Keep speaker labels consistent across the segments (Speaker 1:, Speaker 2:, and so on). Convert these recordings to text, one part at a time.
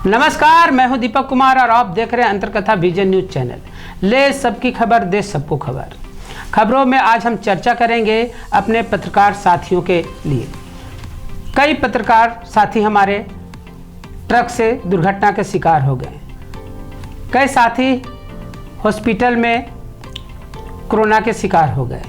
Speaker 1: नमस्कार, मैं हूं दीपक कुमार और आप देख रहे हैं अंतरकथा विजन न्यूज चैनल। ले सबकी खबर, दे सबको खबर। खबरों में आज हम चर्चा करेंगे अपने पत्रकार साथियों के लिए। कई पत्रकार साथी हमारे ट्रक से दुर्घटना के शिकार हो गए। कई साथी हॉस्पिटल में कोरोना के शिकार हो गए।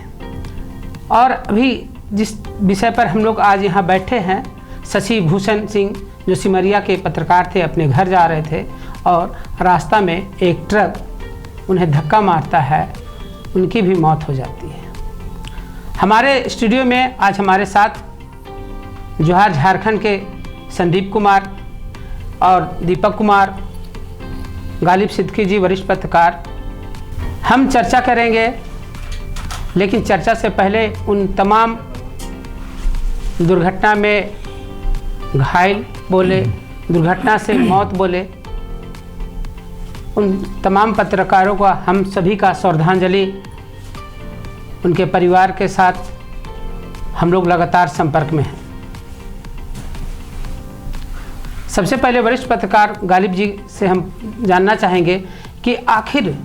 Speaker 1: और अभी जिस विषय पर हम लोग आज यहाँ बैठे हैं, शशि भूषण सिंह जो सिमरिया के पत्रकार थे, अपने घर जा रहे थे और रास्ता में एक ट्रक उन्हें धक्का मारता है, उनकी भी मौत हो जाती है। हमारे स्टूडियो में आज हमारे साथ जोहार झारखंड के संदीप कुमार और दीपक कुमार, गालिब सिद्दीकी जी वरिष्ठ पत्रकार। हम चर्चा करेंगे, लेकिन चर्चा से पहले उन तमाम दुर्घटना में घायल बोले, दुर्घटना से मौत बोले, उन तमाम पत्रकारों का हम सभी का श्रद्धांजलि। उनके परिवार के साथ हम लोग लगातार संपर्क में हैं। सबसे पहले वरिष्ठ पत्रकार गालिब जी से हम जानना चाहेंगे कि आखिर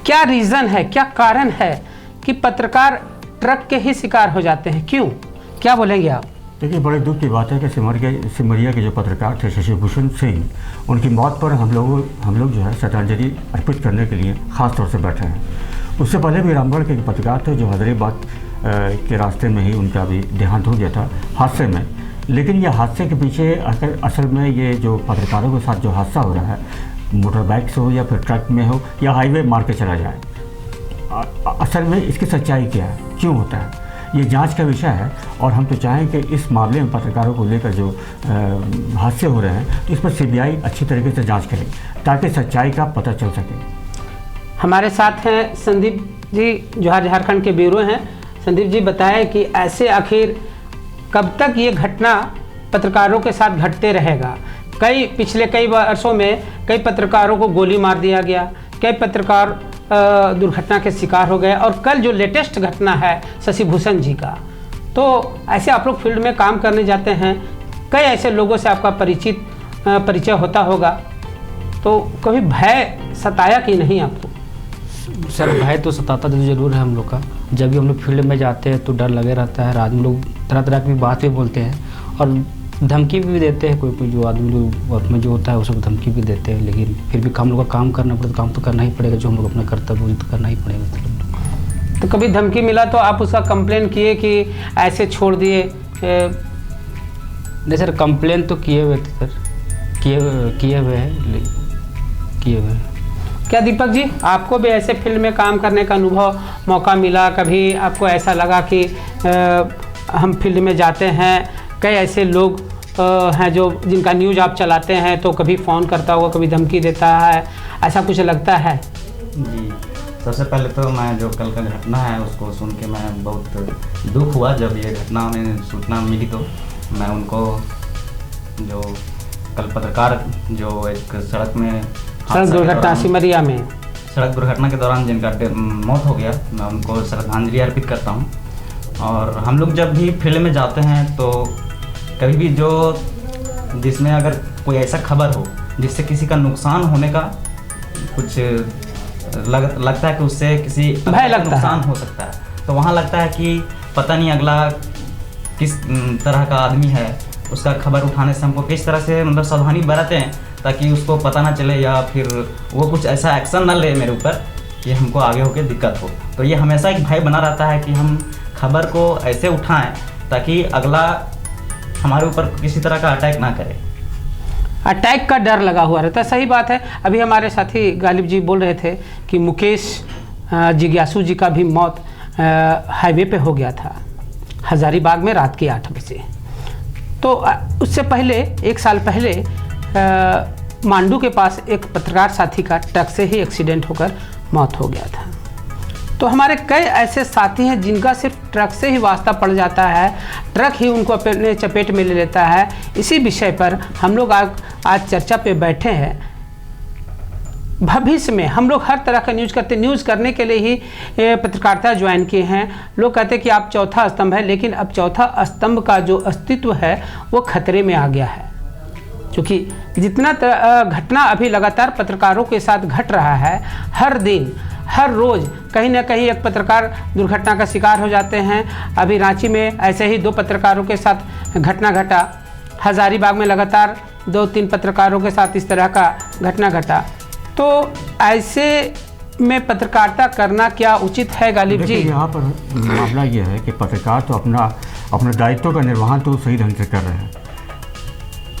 Speaker 1: क्या रीज़न है, क्या कारण है कि पत्रकार ट्रक के ही शिकार हो जाते हैं? क्यों, क्या बोलेंगे आप?
Speaker 2: देखिए, बड़े दुख की बात है कि सिमरिया के जो पत्रकार थे शशि भूषण सिंह, उनकी मौत पर हम लोग जो है श्रद्धांजलि अर्पित करने के लिए ख़ास तौर से बैठे हैं। उससे पहले भी रामगढ़ के एक पत्रकार थे जो हैदराबाद के रास्ते में ही उनका भी देहांत हो गया था हादसे में। लेकिन यह हादसे के पीछे असल में ये जो पत्रकारों के साथ जो हादसा हो रहा है, मोटर बाइक से हो या फिर ट्रक में हो या हाईवे मार के चला जाए, असल में इसकी सच्चाई क्या है, क्यों होता है, ये जांच का विषय है। और हम तो चाहें कि इस मामले में पत्रकारों को लेकर जो हादसे हो रहे हैं, तो इस पर सीबीआई अच्छी तरीके से जांच करे ताकि सच्चाई का पता चल सके।
Speaker 1: हमारे साथ हैं संदीप जी, जोहार झारखंड के ब्यूरो हैं। संदीप जी, बताएं कि ऐसे आखिर कब तक ये घटना पत्रकारों के साथ घटते रहेगा? पिछले कई वर्षों में कई पत्रकारों को गोली मार दिया गया, कई पत्रकार दुर्घटना के शिकार हो गए, और कल जो लेटेस्ट घटना है शशि भूषण जी का, तो ऐसे आप लोग फील्ड में काम करने जाते हैं, कई ऐसे लोगों से आपका परिचय होता होगा, तो कभी भय सताया कि नहीं आपको?
Speaker 3: सर, भय तो सताता तो जरूर है हम लोग का। जब भी हम लोग फील्ड में जाते हैं तो डर लगे रहता है। आदमी लोग तरह तरह की बात भी बोलते हैं और धमकी भी देते हैं। कोई जो आदमी लोग में जो होता है उसको धमकी भी देते हैं, लेकिन फिर भी हम लोग का काम करना पड़ता, काम तो करना ही पड़ेगा। जो हम लोग अपना कर्तव्य तो करना ही पड़ेगा।
Speaker 1: तो कभी धमकी मिला तो आप उसका कंप्लेन किए कि ऐसे छोड़ दिए?
Speaker 3: नहीं सर, कंप्लेन तो किए हुए थे सर, किए हुए हैं।
Speaker 1: क्या दीपक जी, आपको भी ऐसे फील्ड में काम करने का मौका मिला? कभी आपको ऐसा लगा कि हम फील्ड में जाते हैं, कई ऐसे लोग हैं जो जिनका न्यूज़ आप चलाते हैं, तो कभी फ़ोन करता होगा, कभी धमकी देता है, ऐसा कुछ लगता है?
Speaker 4: जी, सबसे पहले तो मैं जो कल का घटना है उसको सुन के मैं बहुत दुख हुआ। जब ये घटना में सूचना मिली तो मैं उनको, जो कल पत्रकार जो एक सड़क
Speaker 1: दुर्घटना सिमरिया में
Speaker 4: सड़क दुर्घटना के दौरान जिनका मौत हो गया, मैं उनको श्रद्धांजलि अर्पित करता हूँ। और हम लोग जब भी फील्ड में जाते हैं तो कभी भी जिसमें अगर कोई ऐसा खबर हो जिससे किसी का नुकसान होने का कुछ लगता है कि उससे किसी नुकसान हो सकता है, तो वहाँ लगता है कि पता नहीं अगला किस तरह का आदमी है, उसका खबर उठाने से हमको किस तरह से मतलब सावधानी बरतें ताकि उसको पता ना चले या फिर वो कुछ ऐसा एक्शन ना ले मेरे ऊपर कि हमको आगे होकर दिक्कत हो। तो ये हमेशा एक भय बना रहता है कि हम खबर को ऐसे उठाएं ताकि अगला हमारे ऊपर किसी तरह का अटैक ना करे।
Speaker 1: अटैक का डर लगा हुआ रहता है, सही बात है। अभी हमारे साथी गालिब जी बोल रहे थे कि मुकेश जिज्ञासु जी का भी मौत हाईवे पे हो गया था, हजारीबाग में रात के 8 बजे। तो उससे पहले 1 साल पहले मांडू के पास एक पत्रकार साथी का ट्रक से ही एक्सीडेंट होकर मौत हो गया था। तो हमारे कई ऐसे साथी हैं जिनका सिर्फ ट्रक से ही वास्ता पड़ जाता है, ट्रक ही उनको अपने चपेट में ले लेता है। इसी विषय पर हम लोग आज चर्चा पे बैठे हैं। भविष्य में हम लोग हर तरह का न्यूज़ करने के लिए ही पत्रकारिता ज्वाइन किए हैं। लोग कहते हैं कि आप चौथा स्तंभ है, लेकिन अब चौथा स्तंभ का जो अस्तित्व है वो खतरे में आ गया है। क्योंकि जितना घटना अभी लगातार पत्रकारों के साथ घट रहा है, हर दिन हर रोज़ कहीं ना कहीं एक पत्रकार दुर्घटना का शिकार हो जाते हैं। अभी रांची में ऐसे ही 2 पत्रकारों के साथ घटना घटा, हजारीबाग में लगातार 2-3 पत्रकारों के साथ इस तरह का घटना घटा। तो ऐसे में पत्रकारिता करना क्या उचित है गालिब जी?
Speaker 2: यहाँ पर मामला ये है कि पत्रकार तो अपना दायित्व का निर्वहन तो सही ढंग से कर रहे हैं,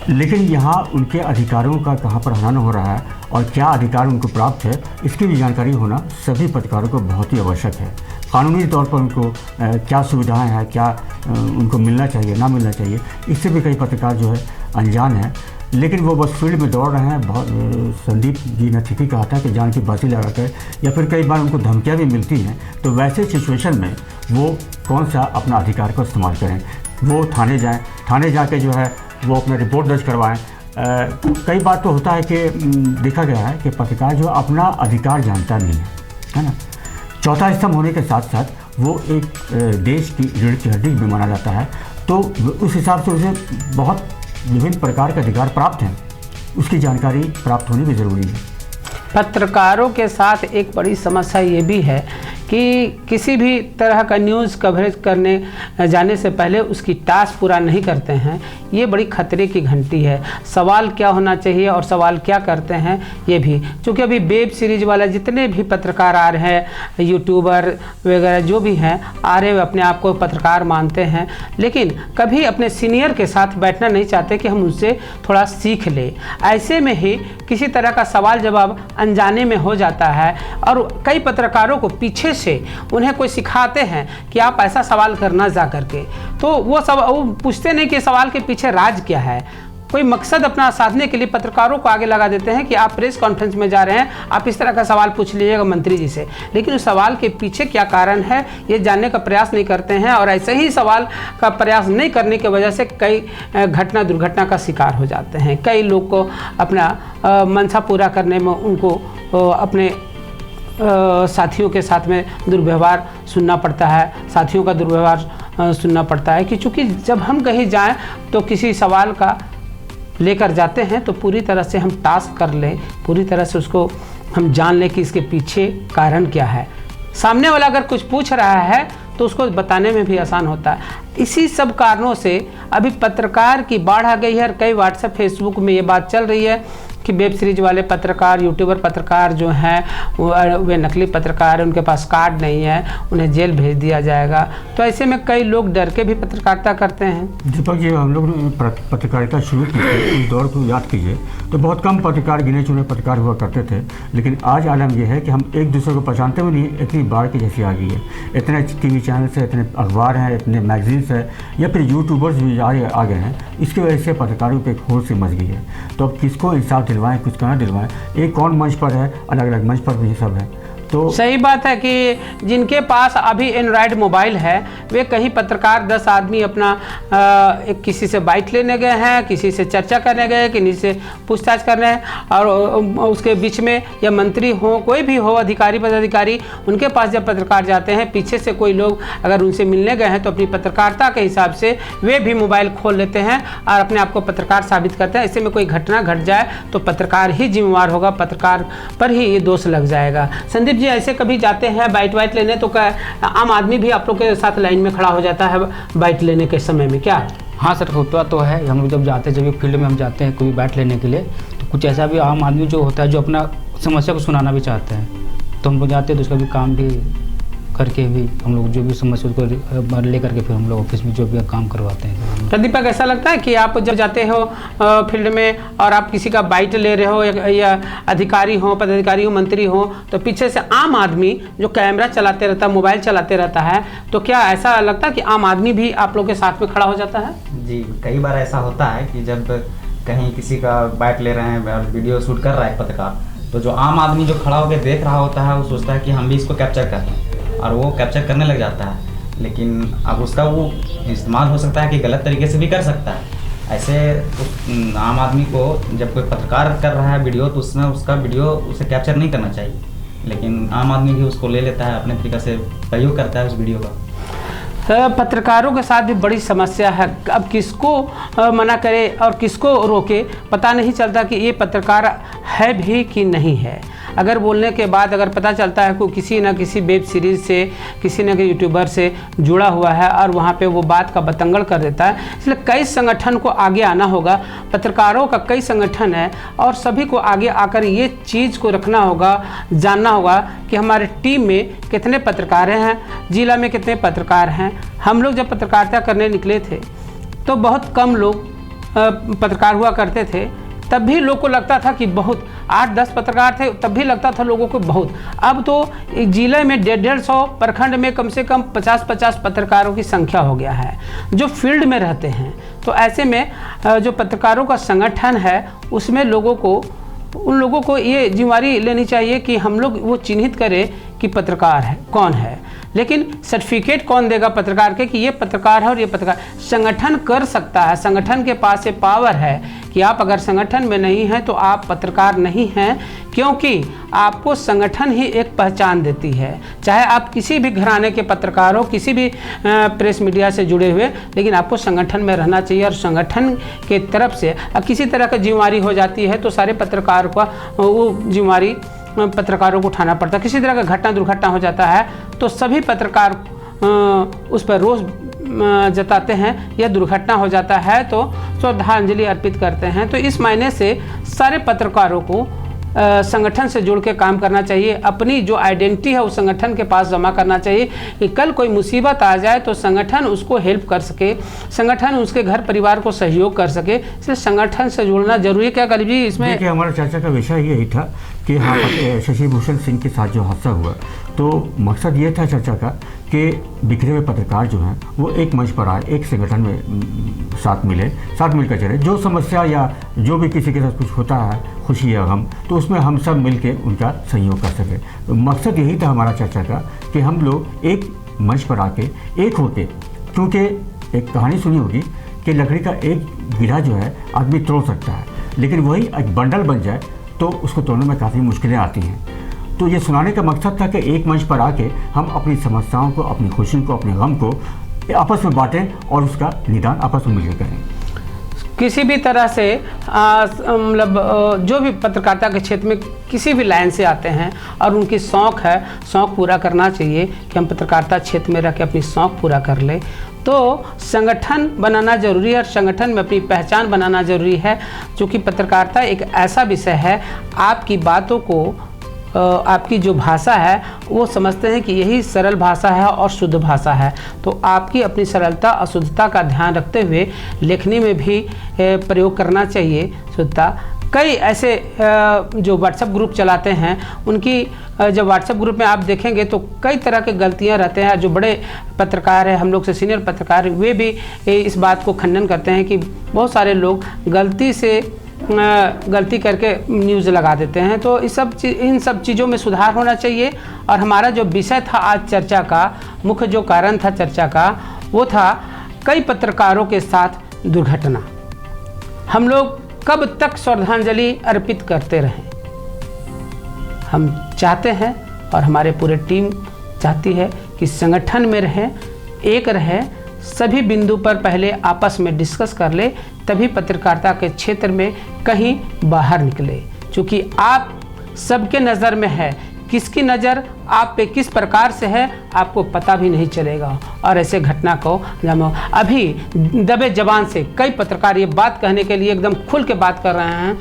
Speaker 2: लेकिन यहाँ उनके अधिकारों का कहाँ पर हनन हो रहा है और क्या अधिकार उनको प्राप्त है, इसकी भी जानकारी होना सभी पत्रकारों को बहुत ही आवश्यक है। कानूनी तौर पर उनको क्या सुविधाएं हैं, क्या उनको मिलना चाहिए, ना मिलना चाहिए, इससे भी कई पत्रकार जो है अनजान हैं, लेकिन वो बस फील्ड में दौड़ रहे हैं। बहुत संदीप जी ने ठीक ही कहा था कि जान की बाजी लगा कर, या फिर कई बार उनको धमकियाँ भी मिलती हैं, तो वैसे सिचुएशन में वो कौन सा अपना अधिकार को इस्तेमाल करें। वो थाने जाएँ, थाने जाके जो है वो अपना रिपोर्ट दर्ज करवाएं। कई बार तो होता है कि देखा गया है कि पत्रकार जो अपना अधिकार जानता नहीं है ना। चौथा स्तंभ होने के साथ साथ वो एक देश की रीढ़ की हड्डी भी माना जाता है, तो उस हिसाब से उसे बहुत विभिन्न प्रकार के अधिकार प्राप्त हैं, उसकी जानकारी प्राप्त होनी भी ज़रूरी है।
Speaker 1: पत्रकारों के साथ एक बड़ी समस्या ये भी है कि किसी भी तरह का न्यूज़ कवरेज करने जाने से पहले उसकी टास्क पूरा नहीं करते हैं। ये बड़ी खतरे की घंटी है। सवाल क्या होना चाहिए और सवाल क्या करते हैं ये भी, क्योंकि अभी वेब सीरीज वाला जितने भी पत्रकार आ रहे हैं, यूट्यूबर वगैरह जो भी हैं आ रहे, अपने आप को पत्रकार मानते हैं, लेकिन कभी अपने सीनियर के साथ बैठना नहीं चाहते कि हम उनसे थोड़ा सीख लें। ऐसे में ही किसी तरह का सवाल जवाब अनजाने में हो जाता है और कई पत्रकारों को पीछे से उन्हें कोई सिखाते हैं कि आप ऐसा सवाल करना जा करके, तो वो पूछते नहीं कि सवाल के पीछे राज क्या है। कोई मकसद अपना साधने के लिए पत्रकारों को आगे लगा देते हैं कि आप प्रेस कॉन्फ्रेंस में जा रहे हैं, आप इस तरह का सवाल पूछ लीजिएगा मंत्री जी से, लेकिन उस सवाल के पीछे क्या कारण है ये जानने का प्रयास नहीं करते हैं। और ऐसे ही सवाल का प्रयास नहीं करने की वजह से कई दुर्घटना का शिकार हो जाते हैं। कई लोग को अपना मंशा पूरा करने में उनको अपने साथियों के साथ में दुर्व्यवहार सुनना पड़ता है, साथियों का दुर्व्यवहार सुनना पड़ता है कि चूँकि जब हम कहीं जाएं तो किसी सवाल का लेकर जाते हैं तो पूरी तरह से हम टास्क कर लें, पूरी तरह से उसको हम जान लें कि इसके पीछे कारण क्या है। सामने वाला अगर कुछ पूछ रहा है तो उसको बताने में भी आसान होता है। इसी सब कारणों से अभी पत्रकार की बाढ़ आ गई है और कई व्हाट्सएप फेसबुक में ये बात चल रही है कि वेब सीरीज वाले पत्रकार, यूट्यूबर पत्रकार जो हैं वे नकली पत्रकार हैं, उनके पास कार्ड नहीं है, उन्हें जेल भेज दिया जाएगा। तो ऐसे में कई लोग डर के भी पत्रकारिता करते हैं।
Speaker 2: दीपक जी, हम लोग पत्रकारिता शुरू की थी, उस दौर को याद कीजिए तो बहुत कम पत्रकार, गिने चुने पत्रकार हुआ करते थे, लेकिन आज आलम यह है कि हम एक दूसरे को पहचानते भी नहीं, इतनी बाढ़ की जैसी आ गई है। इतने टीवी चैनल्स हैं, इतने अखबार हैं, इतने मैगजीन्स हैं, या फिर यूट्यूबर्स भी आ गए हैं। इसकी वजह से पत्रकारों पर एक होड़ सी मच गई है। तो अब किसको इंसाफ दिलवाएं, कुछ कहना दिलवाएं, एक कौन मंच पर है, अलग अलग मंच पर भी सब है। तो
Speaker 1: सही बात है कि जिनके पास अभी एंड्रॉयड मोबाइल है वे कहीं पत्रकार 10 आदमी अपना एक किसी से बाइट लेने गए हैं, किसी से चर्चा करने गए, किसी से पूछताछ करने हैं, और उसके बीच में या मंत्री हो, कोई भी हो, अधिकारी पदाधिकारी, उनके पास जब पत्रकार जाते हैं पीछे से कोई लोग अगर उनसे मिलने गए हैं तो अपनी पत्रकारिता के हिसाब से वे भी मोबाइल खोल लेते हैं और अपने आप को पत्रकार साबित करते हैं। ऐसे में कोई घटना घट जाए तो पत्रकार ही जिम्मेवार होगा, पत्रकार पर ही ये दोष लग जाएगा। संदीप जी, ऐसे कभी जाते हैं बाइट वाइट लेने तो आम आदमी भी आप लोग के साथ लाइन में खड़ा हो जाता है बाइट लेने के समय में क्या?
Speaker 3: हाँ सर, होता तो है। हम लोग जब जाते हैं, जब भी फील्ड में हम जाते हैं कोई बाइट लेने के लिए, तो कुछ ऐसा भी आम आदमी जो होता है जो अपना समस्या को सुनाना भी चाहते हैं, तो हम लोग जाते हैं तो उसका भी काम भी करके भी हम लोग जो भी समस्या उसको ले करके फिर हम लोग ऑफिस में जो भी काम करवाते हैं।
Speaker 1: तो दीपक, ऐसा लगता है कि आप जब जाते हो फील्ड में और आप किसी का बाइट ले रहे हो या अधिकारी हो, पदाधिकारी हो, मंत्री हो, तो पीछे से आम आदमी जो कैमरा चलाते रहता है, मोबाइल चलाते रहता है, तो क्या ऐसा लगता है कि आम आदमी भी आप लोग के साथ में खड़ा हो जाता है?
Speaker 4: जी, कई बार ऐसा होता है कि जब कहीं किसी का बाइट ले रहे हैं और वीडियो शूट कर रहा है पत्रकार, तो जो आम आदमी जो खड़ा होकर देख रहा होता है वो सोचता है कि हम भी इसको कैप्चर कर लें और वो कैप्चर करने लग जाता है। लेकिन अब उसका वो इस्तेमाल हो सकता है कि गलत तरीके से भी कर सकता है। ऐसे उस आम आदमी को जब कोई पत्रकार कर रहा है वीडियो तो उसमें उसका वीडियो उसे कैप्चर नहीं करना चाहिए, लेकिन आम आदमी भी उसको ले लेता है, अपने तरीक़े से प्रयोग करता है उस वीडियो का।
Speaker 1: पत्रकारों के साथ भी बड़ी समस्या है। अब किसको मना करे और किसको रोके, पता नहीं चलता कि ये पत्रकार है भी कि नहीं है। अगर बोलने के बाद अगर पता चलता है कि किसी न किसी वेब सीरीज़ से, किसी न किसी यूट्यूबर से जुड़ा हुआ है और वहाँ पे वो बात का बतंगड़ कर देता है, इसलिए कई संगठन को आगे आना होगा। पत्रकारों का कई संगठन है और सभी को आगे आकर ये चीज़ को रखना होगा, जानना होगा कि हमारे टीम में कितने पत्रकार हैं, जिला में कितने पत्रकार हैं। हम लोग जब पत्रकारिता करने निकले थे तो बहुत कम लोग पत्रकार हुआ करते थे। तब भी लोग को लगता था कि बहुत 8-10 पत्रकार थे, तब भी लगता था लोगों को बहुत। अब तो एक जिले में 150-150, प्रखंड में कम से कम 50-50 पत्रकारों की संख्या हो गया है जो फील्ड में रहते हैं। तो ऐसे में जो पत्रकारों का संगठन है उसमें उन लोगों को ये जिम्मेदारी लेनी चाहिए कि हम लोग वो चिन्हित करें कि पत्रकार है कौन है, लेकिन सर्टिफिकेट कौन देगा पत्रकार के कि ये पत्रकार है और ये पत्रकार। संगठन कर सकता है, संगठन के पास ये पावर है कि आप अगर संगठन में नहीं हैं तो आप पत्रकार नहीं हैं, क्योंकि आपको संगठन ही एक पहचान देती है। चाहे आप किसी भी घराने के पत्रकार हो, किसी भी प्रेस मीडिया से जुड़े हुए, लेकिन आपको संगठन में रहना चाहिए। और संगठन के तरफ से किसी तरह की जिम्मेदारी हो जाती है तो सारे पत्रकार को वो जिम्मेदारी पत्रकारों को उठाना पड़ता है। किसी तरह का घटना दुर्घटना हो जाता है तो सभी पत्रकार उस पर रोष जताते हैं, या दुर्घटना हो जाता है तो श्रद्धांजलि अर्पित करते हैं। तो इस मायने से सारे पत्रकारों को संगठन से जुड़ के काम करना चाहिए। अपनी जो आइडेंटिटी है उस संगठन के पास जमा करना चाहिए कि कल कोई मुसीबत आ जाए तो संगठन उसको हेल्प कर सके, संगठन उसके घर परिवार को सहयोग कर सके। इसलिए संगठन से जुड़ना जरूरी है। क्या करीब जी इसमें
Speaker 2: देखिए, हमारा चर्चा का विषय यही था कि हाँ, शशि भूषण सिंह के साथ जो हादसा हुआ तो मकसद ये था चर्चा का कि बिखरे हुए पत्रकार जो हैं वो एक मंच पर आए, एक संगठन में साथ मिलकर चले। जो समस्या या जो भी किसी के साथ कुछ होता है, खुशी या गम, तो उसमें हम सब मिलके उनका सहयोग कर सकें। तो मकसद यही था हमारा चर्चा का कि हम लोग एक मंच पर आके एक होके, क्योंकि एक कहानी सुनी होगी कि लकड़ी का एक गिरा जो है आदमी तोड़ सकता है, लेकिन वही एक बंडल बन जाए तो उसको तोड़ने में काफ़ी मुश्किलें आती हैं। तो ये सुनाने का मकसद था कि एक मंच पर आके हम अपनी समस्याओं को, अपनी खुशी को, अपने गम को आपस में बांटें और उसका निदान आपस में मिलकर करें।
Speaker 1: किसी भी तरह से मतलब जो भी पत्रकारिता के क्षेत्र में किसी भी लाइन से आते हैं और उनकी शौक़ है, शौक़ पूरा करना चाहिए कि हम पत्रकारिता क्षेत्र में रह के अपनी शौक़ पूरा कर लें। तो संगठन बनाना ज़रूरी है और संगठन में अपनी पहचान बनाना ज़रूरी है, क्योंकि पत्रकारिता एक ऐसा विषय है, आपकी बातों को, आपकी जो भाषा है वो समझते हैं कि यही सरल भाषा है और शुद्ध भाषा है। तो आपकी अपनी सरलता और शुद्धता का ध्यान रखते हुए लेखनी में भी प्रयोग करना चाहिए शुद्धता। कई ऐसे जो व्हाट्सएप ग्रुप चलाते हैं, उनकी जब व्हाट्सएप ग्रुप में आप देखेंगे तो कई तरह के गलतियां रहते हैं। जो बड़े पत्रकार हैं, हम लोग से सीनियर पत्रकार, वे भी इस बात को खंडन करते हैं कि बहुत सारे लोग गलती करके न्यूज़ लगा देते हैं। तो इन सब चीज़ों में सुधार होना चाहिए। और हमारा जो विषय था आज चर्चा का, मुख्य जो कारण था चर्चा का, वो था कई पत्रकारों के साथ दुर्घटना। हम लोग कब तक श्रद्धांजलि अर्पित करते रहें? हम चाहते हैं और हमारे पूरे टीम चाहती है कि संगठन में रहें, एक रहें, सभी बिंदु पर पहले आपस में डिस्कस कर ले, तभी पत्रकारिता के क्षेत्र में कहीं बाहर निकले। क्योंकि आप सबके नज़र में है, किसकी नज़र आप पे किस प्रकार से है आपको पता भी नहीं चलेगा। और ऐसे घटना को अभी दबे जबान से कई पत्रकार ये बात कहने के लिए एकदम खुल के बात कर रहे हैं,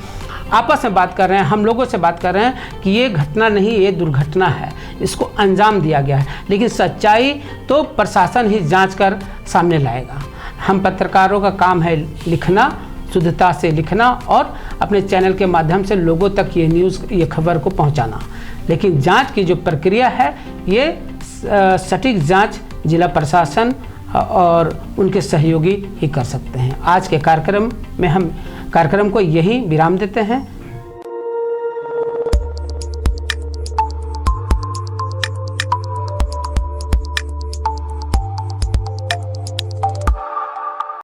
Speaker 1: आपस में बात कर रहे हैं, हम लोगों से बात कर रहे हैं कि ये घटना नहीं, ये दुर्घटना है, इसको अंजाम दिया गया है। लेकिन सच्चाई तो प्रशासन ही जांच कर सामने लाएगा। हम पत्रकारों का काम है लिखना, शुद्धता से लिखना और अपने चैनल के माध्यम से लोगों तक ये न्यूज़, ये खबर को पहुंचाना। लेकिन जांच की जो प्रक्रिया है, ये सटीक जांच जिला प्रशासन और उनके सहयोगी ही कर सकते हैं। आज के कार्यक्रम में हम कार्यक्रम को यहीं विराम देते हैं।